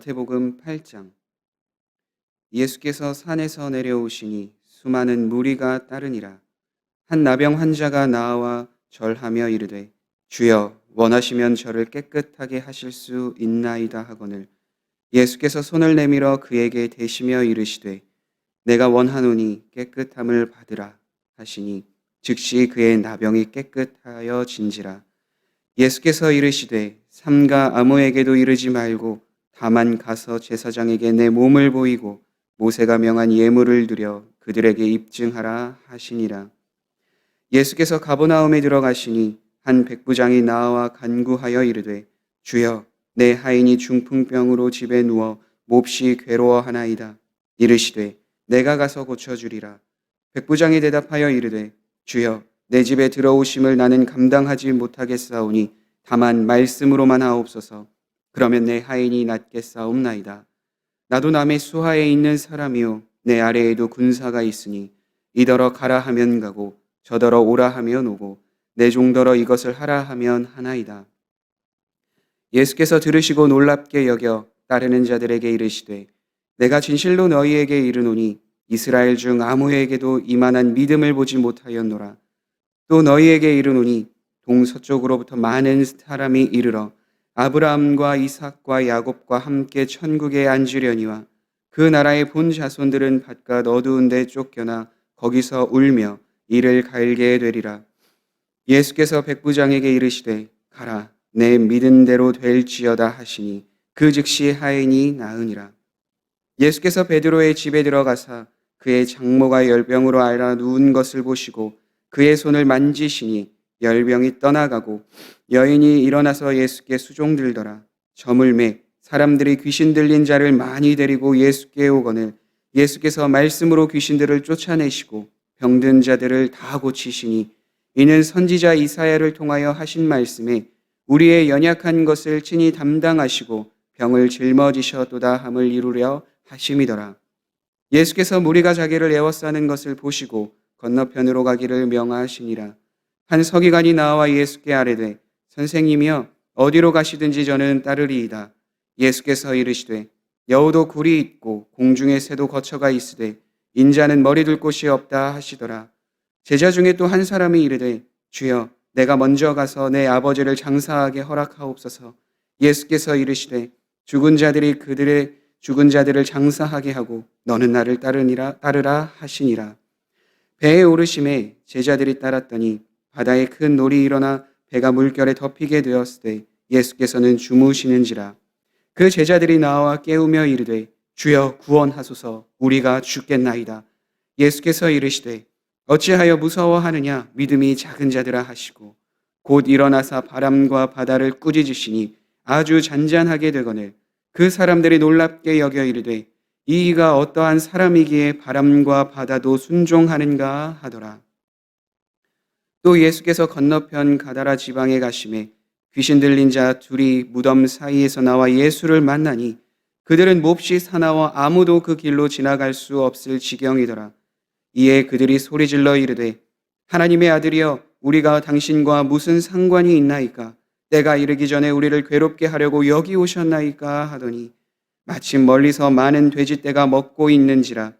마태복음 8장. 예수께서 산에서 내려오시니 수많은 무리가 따르니라. 한 나병 환자가 나와 절하며 이르되 주여 원하시면 저를 깨끗하게 하실 수 있나이다 하거늘 예수께서 손을 내밀어 그에게 대시며 이르시되 내가 원하노니 깨끗함을 받으라 하시니 즉시 그의 나병이 깨끗하여 진지라. 예수께서 이르시되 삼가 아무에게도 이르지 말고 다만 가서 제사장에게 내 몸을 보이고 모세가 명한 예물을 드려 그들에게 입증하라 하시니라. 예수께서 가버나움에 들어가시니 한 백부장이 나와 간구하여 이르되 주여 내 하인이 중풍병으로 집에 누워 몹시 괴로워하나이다. 이르시되 내가 가서 고쳐주리라. 백부장이 대답하여 이르되 주여 내 집에 들어오심을 나는 감당하지 못하겠사오니 다만 말씀으로만 하옵소서. 그러면 내 하인이 낫겠사옵나이다. 나도 남의 수하에 있는 사람이요 내 아래에도 군사가 있으니 이더러 가라 하면 가고 저더러 오라 하면 오고 내 종더러 이것을 하라 하면 하나이다. 예수께서 들으시고 놀랍게 여겨 따르는 자들에게 이르시되 내가 진실로 너희에게 이르노니 이스라엘 중 아무에게도 이만한 믿음을 보지 못하였노라. 또 너희에게 이르노니 동서쪽으로부터 많은 사람이 이르러 아브라함과 이삭과 야곱과 함께 천국에 앉으려니와 그 나라의 본 자손들은 바깥 어두운 데 쫓겨나 거기서 울며 이를 갈게 되리라. 예수께서 백부장에게 이르시되 가라 내 믿은 대로 될지어다 하시니 그 즉시 하인이 나으니라. 예수께서 베드로의 집에 들어가사 그의 장모가 열병으로 앓아 누운 것을 보시고 그의 손을 만지시니 열병이 떠나가고 여인이 일어나서 예수께 수종들더라. 저물매 사람들이 귀신 들린 자를 많이 데리고 예수께 오거늘 예수께서 말씀으로 귀신들을 쫓아내시고 병든 자들을 다 고치시니 이는 선지자 이사야를 통하여 하신 말씀에 우리의 연약한 것을 친히 담당하시고 병을 짊어지셨도다 함을 이루려 하심이더라. 예수께서 무리가 자기를 에워싸는 것을 보시고 건너편으로 가기를 명하시니라. 한 서기관이 나와 예수께 아뢰되 선생님이여 어디로 가시든지 저는 따르리이다. 예수께서 이르시되 여우도 굴이 있고 공중의 새도 거처가 있으되 인자는 머리 둘 곳이 없다 하시더라. 제자 중에 또 한 사람이 이르되 주여 내가 먼저 가서 내 아버지를 장사하게 허락하옵소서. 예수께서 이르시되 죽은 자들이 그들의 죽은 자들을 장사하게 하고 너는 나를 따르라 하시니라. 배에 오르심에 제자들이 따랐더니 바다에 큰 놀이 일어나 배가 물결에 덮이게 되었을 때 예수께서는 주무시는지라. 그 제자들이 나와 깨우며 이르되 주여 구원하소서 우리가 죽겠나이다. 예수께서 이르시되 어찌하여 무서워하느냐 믿음이 작은 자들아 하시고 곧 일어나사 바람과 바다를 꾸짖으시니 아주 잔잔하게 되거늘 그 사람들이 놀랍게 여겨 이르되 이가 어떠한 사람이기에 바람과 바다도 순종하는가 하더라. 또 예수께서 건너편 가다라 지방에 가심에 귀신 들린 자 둘이 무덤 사이에서 나와 예수를 만나니 그들은 몹시 사나워 아무도 그 길로 지나갈 수 없을 지경이더라. 이에 그들이 소리질러 이르되 하나님의 아들이여 우리가 당신과 무슨 상관이 있나이까? 때가 이르기 전에 우리를 괴롭게 하려고 여기 오셨나이까 하더니 마침 멀리서 많은 돼지떼가 먹고 있는지라.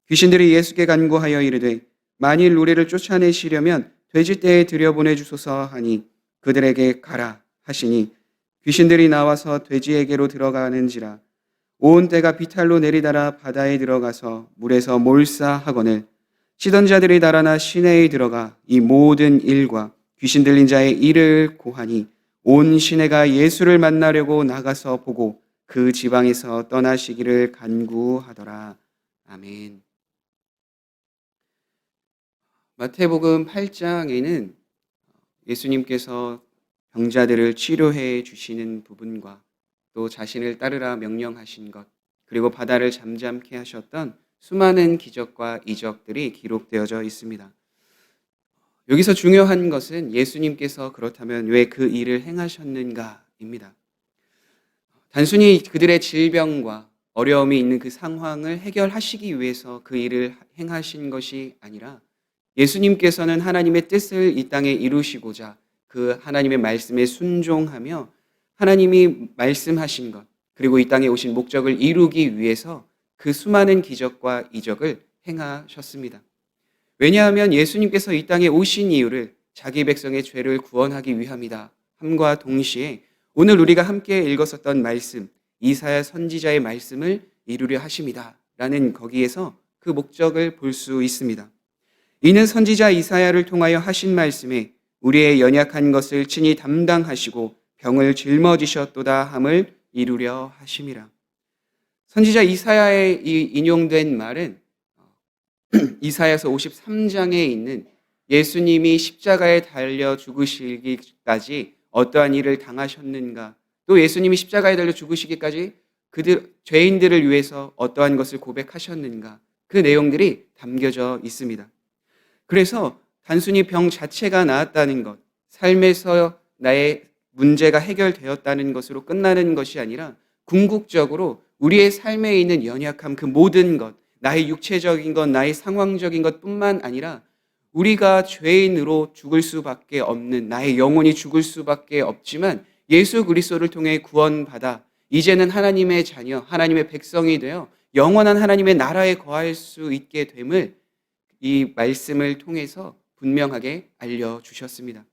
귀신들이 예수께 간구하여 이르되 만일 우리를 쫓아내시려면 돼지떼에 들여보내 주소서 하니 그들에게 가라 하시니 귀신들이 나와서 돼지에게로 들어가는지라. 온 떼가 비탈로 내리달아 바다에 들어가서 물에서 몰사하거늘 치던 자들이 달아나 시내에 들어가 이 모든 일과 귀신 들린 자의 일을 고하니 온 시내가 예수를 만나려고 나가서 보고 그 지방에서 떠나시기를 간구하더라. 아멘. 마태복음 8장에는 예수님께서 병자들을 치료해 주시는 부분과 또 자신을 따르라 명령하신 것 그리고 바다를 잠잠케 하셨던 수많은 기적과 이적들이 기록되어져 있습니다. 여기서 중요한 것은 예수님께서 그렇다면 왜 그 일을 행하셨는가입니다. 단순히 그들의 질병과 어려움이 있는 그 상황을 해결하시기 위해서 그 일을 행하신 것이 아니라 예수님께서는 하나님의 뜻을 이 땅에 이루시고자 그 하나님의 말씀에 순종하며 하나님이 말씀하신 것 그리고 이 땅에 오신 목적을 이루기 위해서 그 수많은 기적과 이적을 행하셨습니다. 왜냐하면 예수님께서 이 땅에 오신 이유를 자기 백성의 죄를 구원하기 위함이다 함과 동시에 오늘 우리가 함께 읽었었던 말씀, 이사야 선지자의 말씀을 이루려 하심이다 라는 거기에서 그 목적을 볼 수 있습니다. 이는 선지자 이사야를 통하여 하신 말씀에 우리의 연약한 것을 친히 담당하시고 병을 짊어지셨도다 함을 이루려 하심이라. 선지자 이사야에 인용된 말은 이사야서 53장에 있는 예수님이 십자가에 달려 죽으시기까지 어떠한 일을 당하셨는가, 또 예수님이 십자가에 달려 죽으시기까지 죄인들을 위해서 어떠한 것을 고백하셨는가, 그 내용들이 담겨져 있습니다. 그래서 단순히 병 자체가 나았다는 것, 삶에서 나의 문제가 해결되었다는 것으로 끝나는 것이 아니라 궁극적으로 우리의 삶에 있는 연약함, 그 모든 것, 나의 육체적인 것, 나의 상황적인 것뿐만 아니라 우리가 죄인으로 죽을 수밖에 없는, 나의 영혼이 죽을 수밖에 없지만 예수 그리스도를 통해 구원받아 이제는 하나님의 자녀, 하나님의 백성이 되어 영원한 하나님의 나라에 거할 수 있게 됨을 이 말씀을 통해서 분명하게 알려주셨습니다.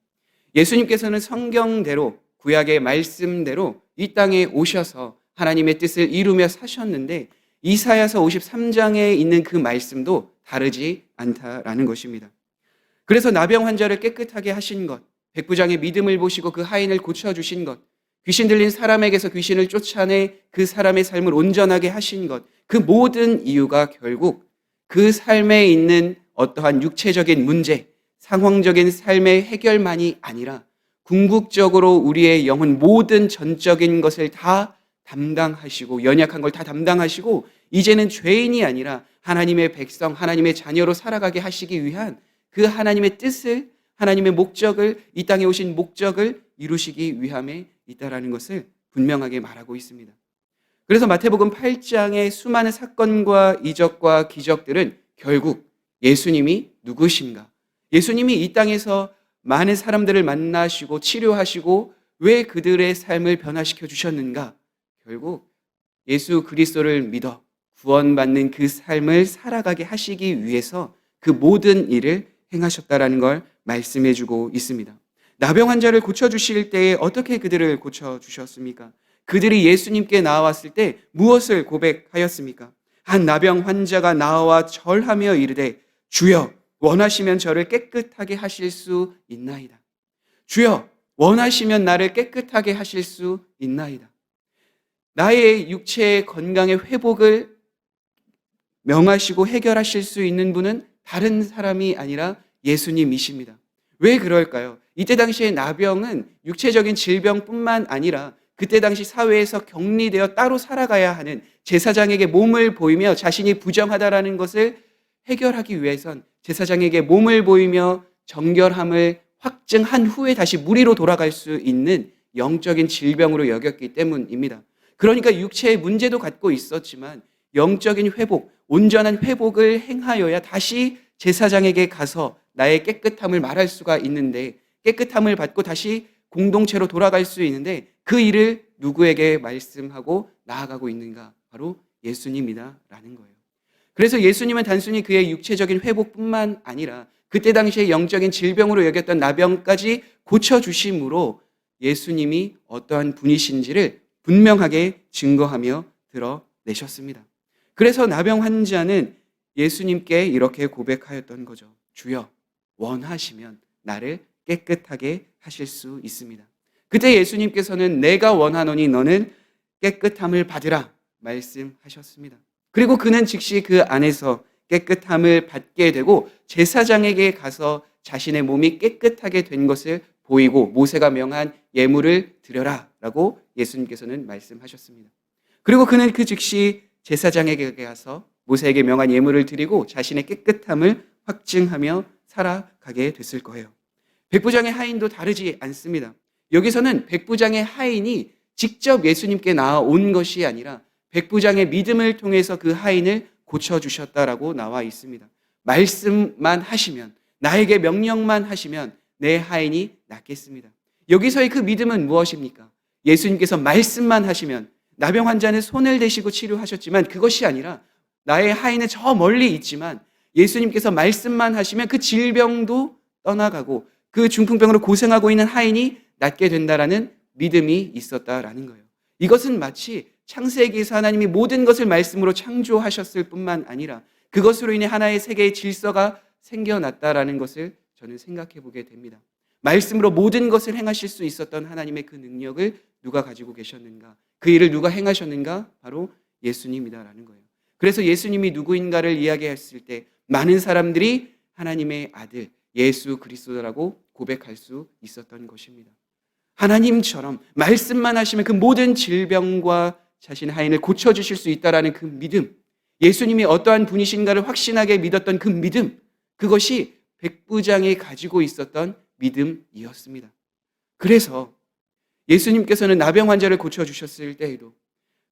예수님께서는 성경대로, 구약의 말씀대로 이 땅에 오셔서 하나님의 뜻을 이루며 사셨는데 이사야서 53장에 있는 그 말씀도 다르지 않다라는 것입니다. 그래서 나병 환자를 깨끗하게 하신 것, 백부장의 믿음을 보시고 그 하인을 고쳐주신 것, 귀신 들린 사람에게서 귀신을 쫓아내 그 사람의 삶을 온전하게 하신 것, 그 모든 이유가 결국 그 삶에 있는 어떠한 육체적인 문제, 상황적인 삶의 해결만이 아니라 궁극적으로 우리의 영혼 모든 전적인 것을 다 담당하시고, 연약한 걸 다 담당하시고 이제는 죄인이 아니라 하나님의 백성, 하나님의 자녀로 살아가게 하시기 위한 그 하나님의 뜻을, 하나님의 목적을, 이 땅에 오신 목적을 이루시기 위함에 있다라는 것을 분명하게 말하고 있습니다. 그래서 마태복음 8장의 수많은 사건과 이적과 기적들은 결국 예수님이 누구신가? 예수님이 이 땅에서 많은 사람들을 만나시고 치료하시고 왜 그들의 삶을 변화시켜 주셨는가? 결국 예수 그리스도를 믿어 구원받는 그 삶을 살아가게 하시기 위해서 그 모든 일을 행하셨다라는 걸 말씀해 주고 있습니다. 나병 환자를 고쳐주실 때에 어떻게 그들을 고쳐주셨습니까? 그들이 예수님께 나왔을 때 무엇을 고백하였습니까? 한 나병 환자가 나와 절하며 이르되 주여 원하시면 저를 깨끗하게 하실 수 있나이다. 주여 원하시면 나를 깨끗하게 하실 수 있나이다. 나의 육체의 건강의 회복을 명하시고 해결하실 수 있는 분은 다른 사람이 아니라 예수님이십니다. 왜 그럴까요? 이때 당시에 나병은 육체적인 질병뿐만 아니라 그때 당시 사회에서 격리되어 따로 살아가야 하는, 제사장에게 몸을 보이며 자신이 부정하다라는 것을 해결하기 위해선 제사장에게 몸을 보이며 정결함을 확증한 후에 다시 무리로 돌아갈 수 있는 영적인 질병으로 여겼기 때문입니다. 그러니까 육체의 문제도 갖고 있었지만 영적인 회복, 온전한 회복을 행하여야 다시 제사장에게 가서 나의 깨끗함을 말할 수가 있는데, 깨끗함을 받고 다시 공동체로 돌아갈 수 있는데 그 일을 누구에게 말씀하고 나아가고 있는가? 바로 예수님이다라는 거예요. 그래서 예수님은 단순히 그의 육체적인 회복뿐만 아니라 그때 당시에 영적인 질병으로 여겼던 나병까지 고쳐주심으로 예수님이 어떠한 분이신지를 분명하게 증거하며 드러내셨습니다. 그래서 나병 환자는 예수님께 이렇게 고백하였던 거죠. 주여 원하시면 나를 깨끗하게 하실 수 있습니다. 그때 예수님께서는 내가 원하노니 너는 깨끗함을 받으라 말씀하셨습니다. 그리고 그는 즉시 그 안에서 깨끗함을 받게 되고 제사장에게 가서 자신의 몸이 깨끗하게 된 것을 보이고 모세가 명한 예물을 드려라 라고 예수님께서는 말씀하셨습니다. 그리고 그는 그 즉시 제사장에게 가서 모세에게 명한 예물을 드리고 자신의 깨끗함을 확증하며 살아가게 됐을 거예요. 백부장의 하인도 다르지 않습니다. 여기서는 백부장의 하인이 직접 예수님께 나아온 것이 아니라 백부장의 믿음을 통해서 그 하인을 고쳐주셨다라고 나와 있습니다. 말씀만 하시면, 나에게 명령만 하시면 내 하인이 낫겠습니다. 여기서의 그 믿음은 무엇입니까? 예수님께서 말씀만 하시면 나병 환자는 손을 대시고 치료하셨지만 그것이 아니라 나의 하인은 저 멀리 있지만 예수님께서 말씀만 하시면 그 질병도 떠나가고 그 중풍병으로 고생하고 있는 하인이 낫게 된다라는 믿음이 있었다라는 거예요. 이것은 마치 창세기에서 하나님이 모든 것을 말씀으로 창조하셨을 뿐만 아니라 그것으로 인해 하나의 세계의 질서가 생겨났다라는 것을 저는 생각해 보게 됩니다. 말씀으로 모든 것을 행하실 수 있었던 하나님의 그 능력을 누가 가지고 계셨는가? 그 일을 누가 행하셨는가? 바로 예수님이다라는 거예요. 그래서 예수님이 누구인가를 이야기했을 때 많은 사람들이 하나님의 아들 예수 그리스도라고 고백할 수 있었던 것입니다. 하나님처럼 말씀만 하시면 그 모든 질병과 자신의 하인을 고쳐주실 수 있다라는 그 믿음, 예수님이 어떠한 분이신가를 확신하게 믿었던 그 믿음, 그것이 백부장이 가지고 있었던 믿음이었습니다. 그래서 예수님께서는 나병 환자를 고쳐주셨을 때에도,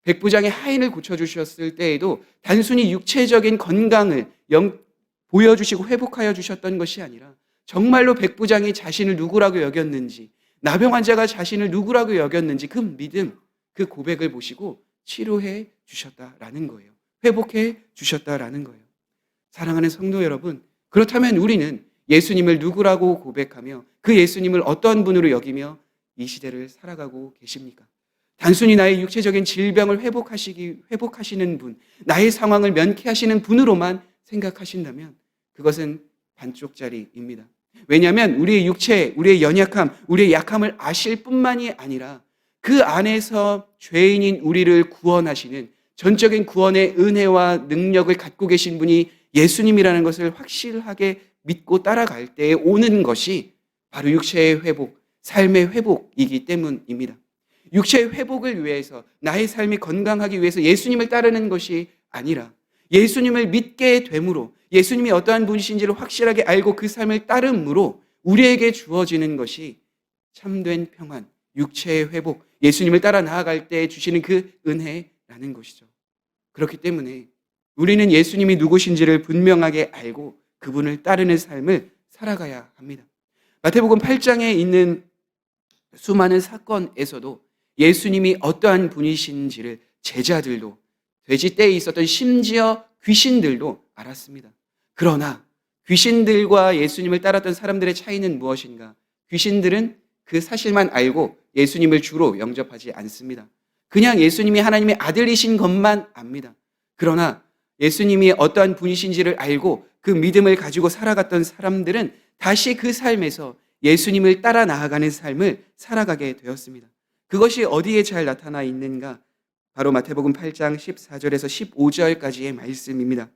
백부장의 하인을 고쳐주셨을 때에도 단순히 육체적인 건강을 보여주시고 회복하여 주셨던 것이 아니라 정말로 백부장이 자신을 누구라고 여겼는지, 나병 환자가 자신을 누구라고 여겼는지 그 믿음, 그 고백을 보시고 치료해 주셨다라는 거예요. 회복해 주셨다라는 거예요. 사랑하는 성도 여러분, 그렇다면 우리는 예수님을 누구라고 고백하며 그 예수님을 어떤 분으로 여기며 이 시대를 살아가고 계십니까? 단순히 나의 육체적인 질병을 회복하시는 분, 나의 상황을 면케하시는 분으로만 생각하신다면 그것은 반쪽짜리입니다. 왜냐하면 우리의 육체, 우리의 연약함, 우리의 약함을 아실 뿐만이 아니라 그 안에서 죄인인 우리를 구원하시는 전적인 구원의 은혜와 능력을 갖고 계신 분이 예수님이라는 것을 확실하게 믿고 따라갈 때에 오는 것이 바로 육체의 회복, 삶의 회복이기 때문입니다. 육체의 회복을 위해서, 나의 삶이 건강하기 위해서 예수님을 따르는 것이 아니라 예수님을 믿게 됨으로, 예수님이 어떠한 분이신지를 확실하게 알고 그 삶을 따름으로 우리에게 주어지는 것이 참된 평안, 육체의 회복, 예수님을 따라 나아갈 때 주시는 그 은혜라는 것이죠. 그렇기 때문에 우리는 예수님이 누구신지를 분명하게 알고 그분을 따르는 삶을 살아가야 합니다. 마태복음 8장에 있는 수많은 사건에서도 예수님이 어떠한 분이신지를 제자들도, 돼지 떼에 있었던 심지어 귀신들도 알았습니다. 그러나 귀신들과 예수님을 따랐던 사람들의 차이는 무엇인가? 귀신들은 그 사실만 알고 예수님을 주로 영접하지 않습니다. 그냥 예수님이 하나님의 아들이신 것만 압니다. 그러나 예수님이 어떠한 분이신지를 알고 그 믿음을 가지고 살아갔던 사람들은 다시 그 삶에서 예수님을 따라 나아가는 삶을 살아가게 되었습니다. 그것이 어디에 잘 나타나 있는가? 바로 마태복음 8장 14절에서 15절까지의 말씀입니다.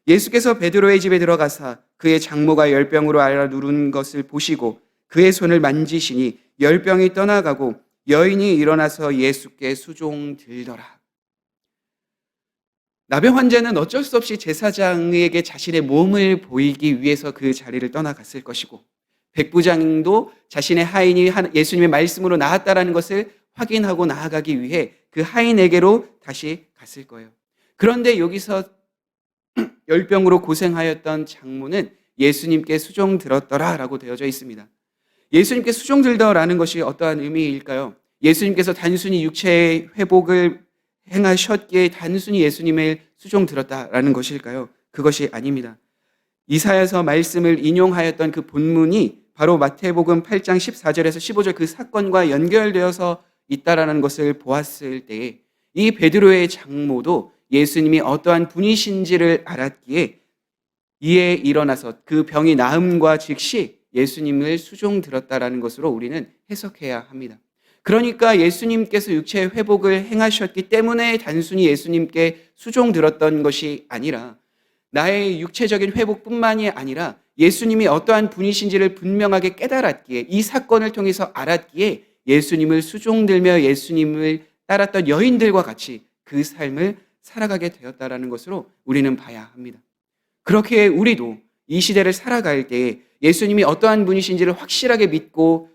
예수께서 베드로의 집에 들어가사 그의 장모가 열병으로 앓아 누른 것을 보시고 그의 손을 만지시니 열병이 떠나가고 여인이 일어나서 예수께 수종들더라. 나병 환자는 어쩔 수 없이 제사장에게 자신의 몸을 보이기 위해서 그 자리를 떠나갔을 것이고, 백부장도 자신의 하인이 예수님의 말씀으로 나았다라는 것을 확인하고 나아가기 위해 그 하인에게로 다시 갔을 거예요. 그런데 여기서 열병으로 고생하였던 장모는 예수님께 수종들었더라라고 되어져 있습니다. 예수님께 수종들더라는 것이 어떠한 의미일까요? 예수님께서 단순히 육체의 회복을 행하셨기에 단순히 예수님을 수종들었다라는 것일까요? 그것이 아닙니다. 이사야서 말씀을 인용하였던 그 본문이 바로 마태복음 8장 14절에서 15절 그 사건과 연결되어서 있다라는 것을 보았을 때에 이 베드로의 장모도 예수님이 어떠한 분이신지를 알았기에 이에 일어나서 그 병이 나음과 즉시 예수님을 수종들었다라는 것으로 우리는 해석해야 합니다. 그러니까 예수님께서 육체의 회복을 행하셨기 때문에 단순히 예수님께 수종들었던 것이 아니라 나의 육체적인 회복뿐만이 아니라 예수님이 어떠한 분이신지를 분명하게 깨달았기에, 이 사건을 통해서 알았기에 예수님을 수종들며 예수님을 따랐던 여인들과 같이 그 삶을 살아가게 되었다라는 것으로 우리는 봐야 합니다. 그렇게 우리도 이 시대를 살아갈 때에 예수님이 어떠한 분이신지를 확실하게 믿고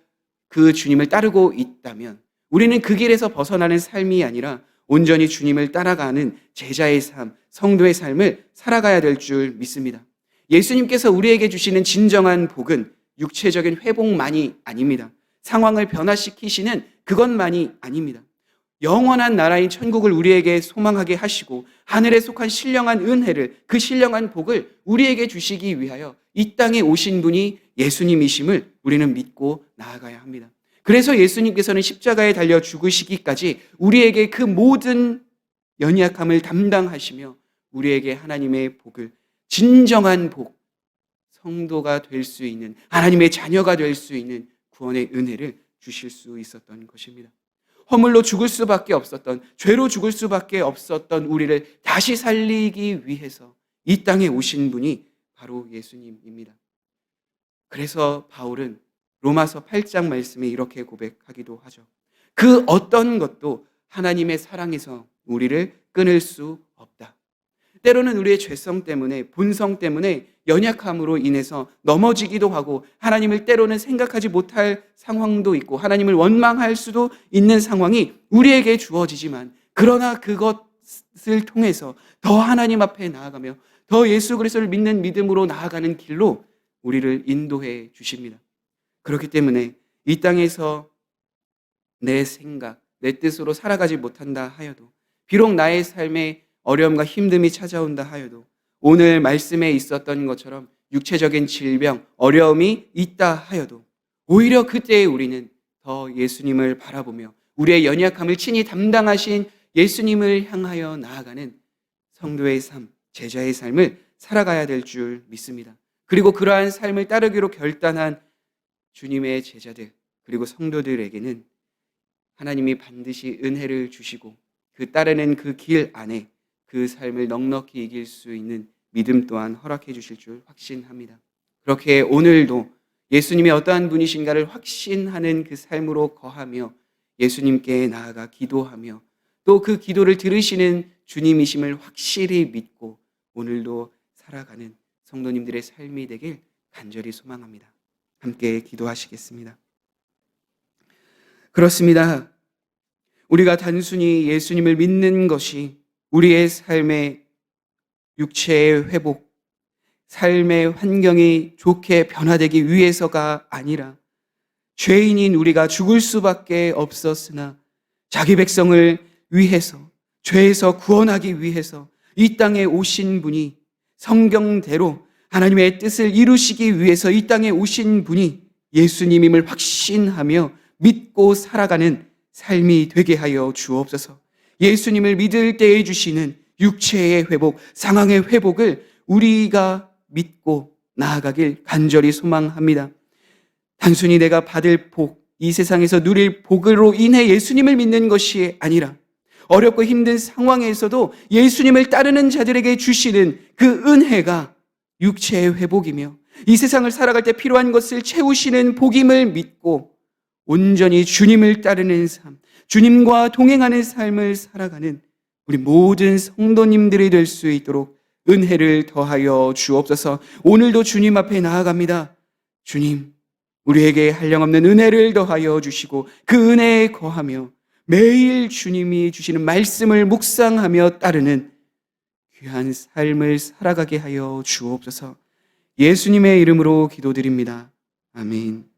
그 주님을 따르고 있다면 우리는 그 길에서 벗어나는 삶이 아니라 온전히 주님을 따라가는 제자의 삶, 성도의 삶을 살아가야 될 줄 믿습니다. 예수님께서 우리에게 주시는 진정한 복은 육체적인 회복만이 아닙니다. 상황을 변화시키시는 그것만이 아닙니다. 영원한 나라인 천국을 우리에게 소망하게 하시고 하늘에 속한 신령한 은혜를, 그 신령한 복을 우리에게 주시기 위하여 이 땅에 오신 분이 예수님이심을 우리는 믿고 나아가야 합니다. 그래서 예수님께서는 십자가에 달려 죽으시기까지 우리에게 그 모든 연약함을 담당하시며 우리에게 하나님의 복을, 진정한 복, 성도가 될 수 있는, 하나님의 자녀가 될 수 있는 구원의 은혜를 주실 수 있었던 것입니다. 허물로 죽을 수밖에 없었던, 죄로 죽을 수밖에 없었던 우리를 다시 살리기 위해서 이 땅에 오신 분이 바로 예수님입니다. 그래서 바울은 로마서 8장 말씀에 이렇게 고백하기도 하죠. 그 어떤 것도 하나님의 사랑에서 우리를 끊을 수 없다. 때로는 우리의 죄성 때문에, 본성 때문에, 연약함으로 인해서 넘어지기도 하고 하나님을 때로는 생각하지 못할 상황도 있고 하나님을 원망할 수도 있는 상황이 우리에게 주어지지만, 그러나 그것을 통해서 더 하나님 앞에 나아가며 더 예수 그리스도를 믿는 믿음으로 나아가는 길로 우리를 인도해 주십니다. 그렇기 때문에 이 땅에서 내 생각, 내 뜻으로 살아가지 못한다 하여도, 비록 나의 삶에 어려움과 힘듦이 찾아온다 하여도, 오늘 말씀에 있었던 것처럼 육체적인 질병, 어려움이 있다 하여도 오히려 그때에 우리는 더 예수님을 바라보며 우리의 연약함을 친히 담당하신 예수님을 향하여 나아가는 성도의 삶, 제자의 삶을 살아가야 될 줄 믿습니다. 그리고 그러한 삶을 따르기로 결단한 주님의 제자들, 그리고 성도들에게는 하나님이 반드시 은혜를 주시고 그 따르는 그 길 안에 그 삶을 넉넉히 이길 수 있는 믿음 또한 허락해 주실 줄 확신합니다. 그렇게 오늘도 예수님이 어떠한 분이신가를 확신하는 그 삶으로 거하며 예수님께 나아가 기도하며 또 그 기도를 들으시는 주님이심을 확실히 믿고 오늘도 살아가는 성도님들의 삶이 되길 간절히 소망합니다. 함께 기도하시겠습니다. 그렇습니다. 우리가 단순히 예수님을 믿는 것이 우리의 삶의 육체의 회복, 삶의 환경이 좋게 변화되기 위해서가 아니라 죄인인 우리가 죽을 수밖에 없었으나 자기 백성을 위해서, 죄에서 구원하기 위해서 이 땅에 오신 분이, 성경대로 하나님의 뜻을 이루시기 위해서 이 땅에 오신 분이 예수님임을 확신하며 믿고 살아가는 삶이 되게 하여 주옵소서. 예수님을 믿을 때에 주시는 육체의 회복, 상황의 회복을 우리가 믿고 나아가길 간절히 소망합니다. 단순히 내가 받을 복, 이 세상에서 누릴 복으로 인해 예수님을 믿는 것이 아니라 어렵고 힘든 상황에서도 예수님을 따르는 자들에게 주시는 그 은혜가 육체의 회복이며 이 세상을 살아갈 때 필요한 것을 채우시는 복임을 믿고 온전히 주님을 따르는 삶, 주님과 동행하는 삶을 살아가는 우리 모든 성도님들이 될 수 있도록 은혜를 더하여 주옵소서. 오늘도 주님 앞에 나아갑니다. 주님, 우리에게 한량없는 은혜를 더하여 주시고 그 은혜에 거하며 매일 주님이 주시는 말씀을 묵상하며 따르는 귀한 삶을 살아가게 하여 주옵소서. 예수님의 이름으로 기도드립니다. 아멘.